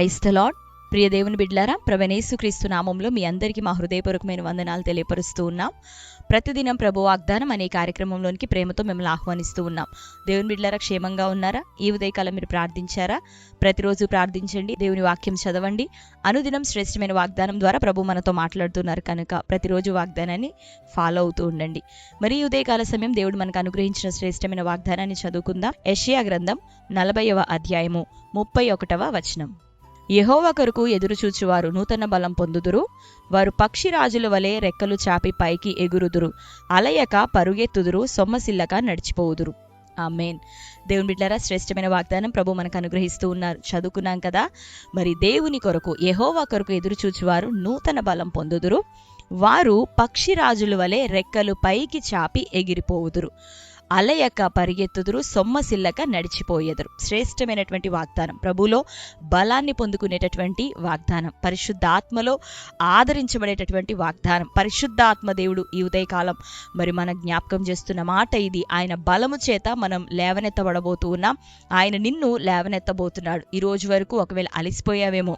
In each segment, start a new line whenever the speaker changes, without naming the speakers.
Praise the lord. ప్రియ దేవుని బిడ్డలారా, ప్రభువైన యేసుక్రీస్తు నామంలో మీ అందరికీ మా హృదయపూర్వకమైన వందనాలు తెలియపరుస్తూ ఉన్నాం. ప్రతిదినం ప్రభు వాగ్దానం అనే కార్యక్రమంలోనికి ప్రేమతో మిమ్మల్ని ఆహ్వానిస్తూ ఉన్నాం. దేవుని బిడ్డలారా, క్షేమంగా ఉన్నారా? ఈ ఉదయకాలం మీరు ప్రార్థించారా? ప్రతిరోజు ప్రార్థించండి, దేవుని వాక్యం చదవండి. అనుదినం శ్రేష్టమైన వాగ్దానం ద్వారా ప్రభు మనతో మాట్లాడుతున్నారు కనుక ప్రతిరోజు వాగ్దానాన్ని ఫాలో అవుతూ ఉండండి. మరి ఈ ఉదయకాల సమయం దేవుడు మనకు అనుగ్రహించిన శ్రేష్టమైన వాగ్దానాన్ని చదువుకుందాం. యెషయా గ్రంథం 40వ అధ్యాయము 31వ వచనం. యెహోవా కొరకు ఎదురుచూచువారు నూతన బలం పొందుదురు. వారు పక్షిరాజుల వలె రెక్కలు చాపి పైకి ఎగురుదురు. అలయక పరుగెత్తుదురు, సొమ్మసిల్లక నడిచిపోవుదురు. ఆమేన్. దేవుని బిడ్డలారా, శ్రేష్టమైన వాగ్దానం ప్రభు మనకు అనుగ్రహిస్తూ ఉన్నారు. చదువుకున్నాం కదా. మరి దేవుని కొరకు, యెహోవా కొరకు ఎదురుచూచువారు నూతన బలం పొందుదురు. వారు పక్షిరాజుల వలె రెక్కలు పైకి చాపి ఎగిరిపోవుదురు. అలయక పరిగెత్తుదురు, సొమ్మసిల్లక నడిచిపోయేదురు. శ్రేష్టమైనటువంటి వాగ్దానం, ప్రభులో బలాన్ని పొందుకునేటటువంటి వాగ్దానం, పరిశుద్ధాత్మలో ఆదరించబడేటటువంటి వాగ్దానం. పరిశుద్ధాత్మ దేవుడు ఈ ఉదయకాలం మరి మన జ్ఞాపకం చేస్తున్న మాట ఇది. ఆయన బలము చేత మనం లేవనెత్తబడబోతూ ఉన్నాం. ఆయన నిన్ను లేవనెత్తబోతున్నాడు. ఈ రోజు వరకు ఒకవేళ అలిసిపోయావేమో,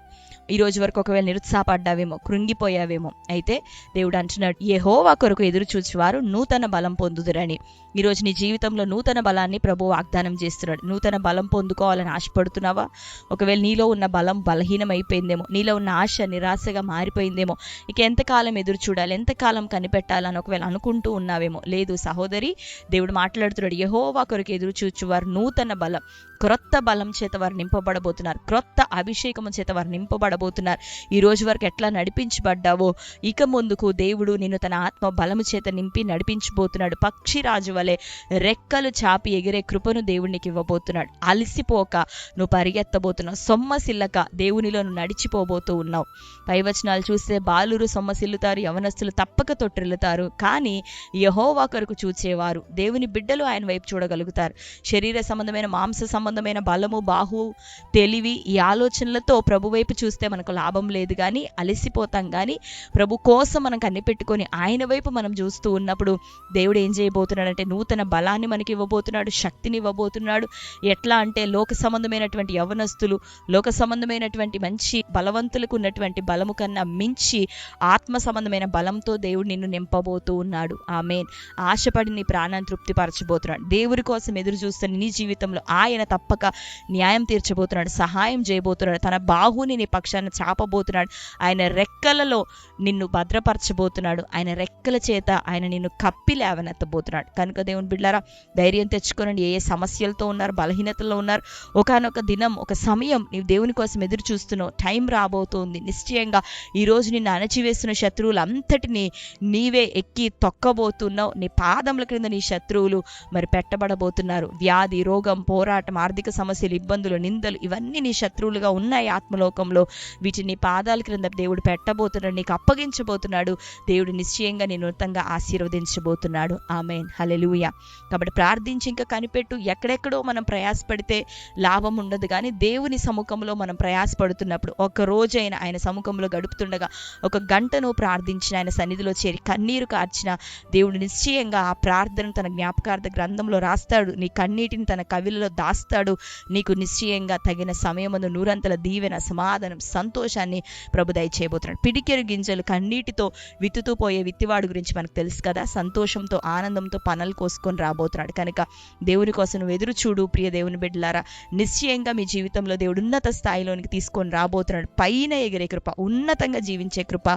ఈ రోజు వరకు ఒకవేళ నిరుత్సాహపడ్డావేమో, కృంగిపోయావేమో, అయితే దేవుడు అంటున్నాడు, యెహోవా కొరకు ఎదురు చూచువారు నూతన బలం పొందుదురని. ఈరోజు నీ జీవితంలో నూతన బలాన్ని ప్రభు వాగ్దానం చేస్తున్నాడు. నూతన బలం పొందుకోవాలని ఆశపడుతున్నావా? ఒకవేళ నీలో ఉన్న బలం బలహీనమైపోయిందేమో, నీలో ఉన్న ఆశ నిరాశగా మారిపోయిందేమో, ఇక ఎంతకాలం ఎదురు చూడాలి, ఎంతకాలం కనిపెట్టాలని ఒకవేళ అనుకుంటూ ఉన్నావేమో. లేదు సహోదరి, దేవుడు మాట్లాడుతున్నాడు, యెహోవా కొరకు ఎదురు చూచువారు నూతన బలం, క్రొత్త బలం చేత వారు నింపబడబోతున్నారు. క్రొత్త అభిషేకము చేత వారు నింపబడబోతున్నారు. ఈ రోజు వరకు ఎట్లా నడిపించబడ్డావో ఇక ముందుకు దేవుడు నిన్ను తన ఆత్మ బలము చేత నింపి నడిపించబోతున్నాడు. పక్షిరాజు వలె రెక్కలు చాపి ఎగిరే కృపను దేవునికి ఇవ్వబోతున్నాడు. అలసిపోక నువ్వు పరిగెత్తబోతున్నావు. సొమ్మసిల్లక దేవునిలో నువ్వు నడిచిపోబోతూ ఉన్నావు. పైవచనాలు చూస్తే బాలురు సొమ్మసిల్లుతారు, యవనస్తులు తప్పక తొట్టిల్లుతారు. కానీ యెహోవా కొరకు చూచేవారు, దేవుని బిడ్డలు ఆయన వైపు చూడగలుగుతారు. శరీర సంబంధమైన, మాంస సంబంధమైన బలము, బాహు, తెలివి, ఈ ఆలోచనలతో ప్రభు వైపు చూస్తే మనకు లాభం లేదు. కానీ అలసిపోతాం. కానీ ప్రభు కోసం మనం కనిపెట్టుకొని ఆయన వైపు మనం చూస్తూ ఉన్నప్పుడు దేవుడు ఏం చేయబోతున్నాడంటే నూతన బలాన్ని మనకి ఇవ్వబోతున్నాడు, శక్తిని ఇవ్వబోతున్నాడు. ఎట్లా అంటే లోక సంబంధమైనటువంటి యవనస్తులు, లోక సంబంధమైనటువంటి మంచి బలవంతులకు ఉన్నటువంటి బలము కన్నా మించి ఆత్మ సంబంధమైన బలంతో దేవుడు నిన్ను నింపబోతూ ఉన్నాడు. ఆమేన్. ఆశపడి నీ ప్రాణాన్ని తృప్తిపరచబోతున్నాడు. దేవుడి కోసం ఎదురు చూస్తున్న నీ జీవితంలో ఆయన తప్పక న్యాయం తీర్చబోతున్నాడు, సహాయం చేయబోతున్నాడు. తన బాహుని నీ పక్షాన చాపబోతున్నాడు. ఆయన రెక్కలలో నిన్ను భద్రపరచబోతున్నాడు. ఆయన రెక్కల చేత ఆయన నిన్ను కప్పి లేవనెత్తబోతున్నాడు. కనుక దేవుని బిడ్డలారా, ధైర్యం తెచ్చుకోనండి. ఏ సమస్యలతో ఉన్నారు, బలహీనతలో ఉన్నారు, ఒకానొక దినం, ఒక సమయం నీవు దేవుని కోసం ఎదురు చూస్తున్నావు. టైం రాబోతోంది. నిశ్చయంగా ఈరోజు నిన్ను అణచివేస్తున్న శత్రువులంతటినీ నీవే ఎక్కి తొక్కబోతున్నావు. నీ పాదముల క్రింద నీ శత్రువులు మరి పెట్టబడబోతున్నారు. వ్యాధి, రోగం, పోరాటం, ఆర్థిక సమస్యలు, ఇబ్బందులు, నిందలు, ఇవన్నీ నీ శత్రువులుగా ఉన్నాయి ఆత్మలోకంలో. వీటిని నీ పాదాల క్రింద దేవుడు పెట్టబోతున్నాడు, నీకు అప్పగించబోతున్నాడు. దేవుడు నిశ్చయంగా నీ నూతనంగా ఆశీర్వదించబోతున్నాడు. ఆమేన్. హల్లెలూయా. కాబట్టి ప్రార్థించి ఇంకా కనిపెట్టు. ఎక్కడెక్కడో మనం ప్రయాసపడితే లాభం ఉండదు. కానీ దేవుని సముఖంలో మనం ప్రయాసపడుతున్నప్పుడు, ఒక రోజైనా ఆయన సముఖంలో గడుపుతుండగా ఒక గంటను ప్రార్థించిన, ఆయన సన్నిధిలో చేరి కన్నీరు కార్చిన దేవుడు నిశ్చయంగా ఆ ప్రార్థనను తన జ్ఞాపకార్థ గ్రంథంలో రాస్తాడు. నీ కన్నీటిని తన కవిలలో దాస్తాడు. నీకు నిశ్చయంగా తగిన సమయమందు నూరంతల దీవెన, సమాధానం, సంతోషాన్ని ప్రభు దయచేయబోతున్నాడు. పిడికెరు గింజలు కన్నీటితో విత్తుతూ పోయే విత్తివాడు గురించి మనకు తెలుసు కదా. సంతోషంతో, ఆనందంతో పనులు కోసుకొని రాబోతున్నాడు. కనుక దేవుని కోసం నువ్వు ఎదురు చూడు. ప్రియ దేవుని బిడ్డలారా, నిశ్చయంగా మీ జీవితంలో దేవుడు ఉన్నత స్థాయిలోనికి తీసుకొని రాబోతున్నాడు. పైన ఎగిరే కృప, ఉన్నతంగా జీవించే కృప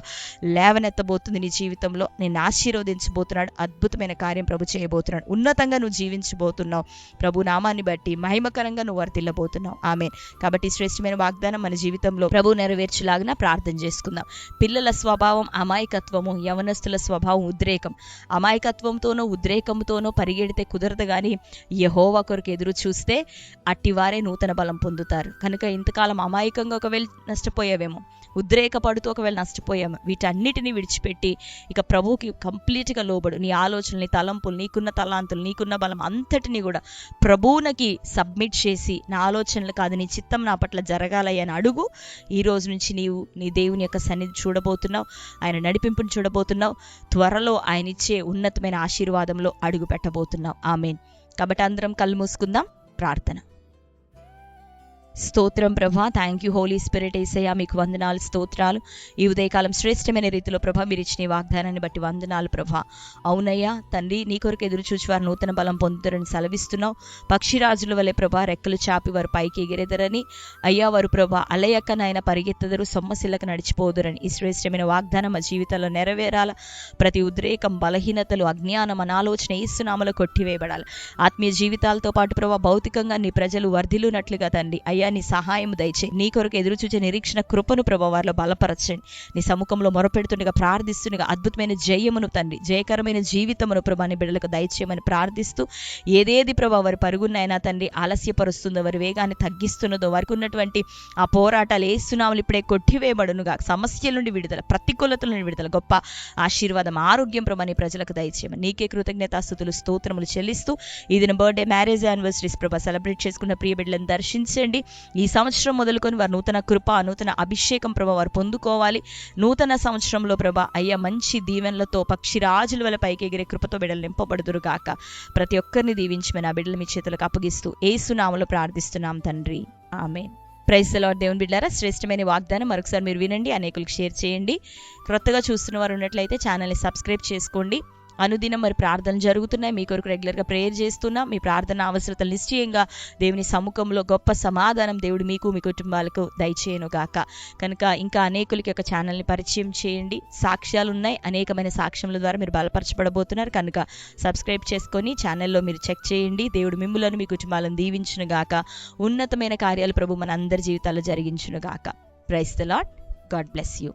లేవనెత్తబోతుంది నీ జీవితంలో. నేను ఆశీర్వదించబోతున్నాడు. అద్భుతమైన కార్యం ప్రభు చేయబోతున్నాడు. ఉన్నతంగా నువ్వు జీవించబోతున్నావు. ప్రభు నామాన్ని బట్టి మహిమకరంగా నువ్వు వర్తిల్లబోతున్నావు. ఆమేన్. కాబట్టి శ్రేష్టమైన వాగ్దానం మన జీవితంలో ప్రభు నెరవేర్చులాగిన ప్రార్థన చేసుకుందాం. పిల్లల స్వభావం అమాయకత్వము, యవనస్తుల స్వభావం ఉద్రేకం. అమాయకత్వంతోనో ఉద్రేకంతోనో పరిగెడితే కుదరదు. కానీ యెహోవా కొరకు ఎదురు చూస్తే అట్టివారే నూతన బలం పొందుతారు. కనుక ఇంతకాలం అమాయకంగా ఒకవేళ నష్టపోయావేమో, ఉద్రేకపడుతూ ఒకవేళ నష్టపోయాము, వీటన్నిటిని విడిచిపెట్టి ఇక ప్రభువుకి కంప్లీట్గా లోబడు. నీ ఆలోచనలు, నీ తలంపులు, నీకున్న తలాంతులు, నీకున్న బలం అంతటినీ కూడా ప్రభువునకి సబ్మిట్ చేసి, నా ఆలోచనలు కాదు నీ చిత్తం నా పట్ల జరగాలి అని అడుగు. ఈ రోజు నుంచి నీవు నీ దేవుని యొక్క సన్నిధి చూడబోతున్నావు, ఆయన నడిపింపుని చూడబోతున్నావు. త్వరలో ఆయన ఇచ్చే ఉన్నతమైన ఆశీర్వాదంలో అడుగు పెట్టబోతున్నావు. ఆమేన్. కాబట్టి అందరం కళ్ళు మూసుకుందాం. ప్రార్థన. స్తోత్రం ప్రభా. Thank you holy spirit. యేసయ్యా మీకు వందనాలు, స్తోత్రాలు. ఈ ఉదయకాలం శ్రేష్టమైన రీతిలో ప్రభా మీరు ఇచ్చిన ఈ వాగ్దానాన్ని బట్టి వందనాలు ప్రభా. అవునయ్యా తండ్రి, నీ కొరకు ఎదురు చూచి వారు నూతన బలం పొందుతారని సెలవిస్తున్నావు. పక్షిరాజుల వలె ప్రభా రెక్కలు చాపి వారు పైకి ఎగిరెదరని, అయ్యా వారు ప్రభా అలయక్క నాయన పరిగెత్తదరు, సొమ్మసిల్లక నడిచిపోదురని ఈ శ్రేష్టమైన వాగ్దానం మా జీవితంలో నెరవేరాల. ప్రతి ఉద్రేకం, బలహీనతలు, అజ్ఞానం, అనాలోచన యేసునామములో కొట్టివేయబడాలి. ఆత్మీయ జీవితాలతో పాటు ప్రభా భౌతికంగా నీ ప్రజలు వర్ధిల్లునట్లుగా తండ్రి అయ్యా నీ సహాయం దయచే. నీ కొరకు ఎదురు చూచే నిరీక్షణ కృపను ప్రభా వారిలో బలపరచండి. నీ సముఖంలో మొరపెడుతుండగా, ప్రార్థిస్తుండగా అద్భుతమైన జయమును తండ్రి, జయకరమైన జీవితమును ప్రభా నీ బిడ్డలకు దయచేయమని ప్రార్థిస్తూ, ఏదేది ప్రభా వారి పరుగునైనా తండ్రి ఆలస్యపరుస్తుందో, వారి వేగాన్ని తగ్గిస్తున్నదో, వారికి ఉన్నటువంటి ఆ పోరాటాలు యేసునామములో ఇప్పుడే కొట్టివేయబడునుగా. సమస్యల నుండి విడుదల, ప్రతికూలతల నుండి విడుదల, గొప్ప ఆశీర్వాదం, ఆరోగ్యం ప్రభా నీ ప్రజలకు దయచేయమని నీకే కృతజ్ఞతాస్తుతులు స్తోత్రములు చెల్లిస్తూ, ఈ దిన బర్త్డే, మ్యారేజ్ యానివర్సరీస్ ప్రభా సెలబ్రేట్ చేసుకున్న ప్రియ బిడ్డలను దర్శించండి. ఈ సంవత్సరం మొదలుకొని వారు నూతన కృప, నూతన అభిషేకం ప్రభా వారు పొందుకోవాలి. నూతన సంవత్సరంలో ప్రభా అయ్యా మంచి దీవెనలతో పక్షిరాజుల వల్ల పైకి ఎగిరే కృపతో బిడ్డలు నింపబడుదురు గాక. ప్రతి ఒక్కరిని దీవించమని ఆ బిడ్డలు మీ చేతులకు అప్పగిస్తూ యేసునామములో ప్రార్థిస్తున్నాం తండ్రి, ఆమేన్. Praise the lord. దేవుని బిడ్డలారా, శ్రేష్టమైన వాగ్దానం మరొకసారి మీరు వినండి, అనేకులకు షేర్ చేయండి. క్రొత్తగా చూస్తున్న వారు ఉన్నట్లయితే ఛానల్ని సబ్స్క్రైబ్ చేసుకోండి. అనుదినం మరి ప్రార్థనలు జరుగుతున్నాయి, మీ కొరకు రెగ్యులర్గా ప్రేయర్ చేస్తున్నాం. మీ ప్రార్థన అవసరతలు నిశ్చయంగా దేవుని సముఖంలో గొప్ప సమాధానం దేవుడు మీకు, మీ కుటుంబాలకు దయచేయను గాక. కనుక ఇంకా అనేకులకి ఒక ఛానల్ని పరిచయం చేయండి. సాక్ష్యాలు ఉన్నాయి, అనేకమైన సాక్ష్యముల ద్వారా మీరు బలపరచబడబోతున్నారు. కనుక సబ్స్క్రైబ్ చేసుకొని ఛానల్లో మీరు చెక్ చేయండి. దేవుడు మిమ్ములను, మీ కుటుంబాలను దీవించును గాక. ఉన్నతమైన కార్యాలు ప్రభు మన అందరి జీవితాల్లో జరిగించును గాక. Praise the Lord. God bless you.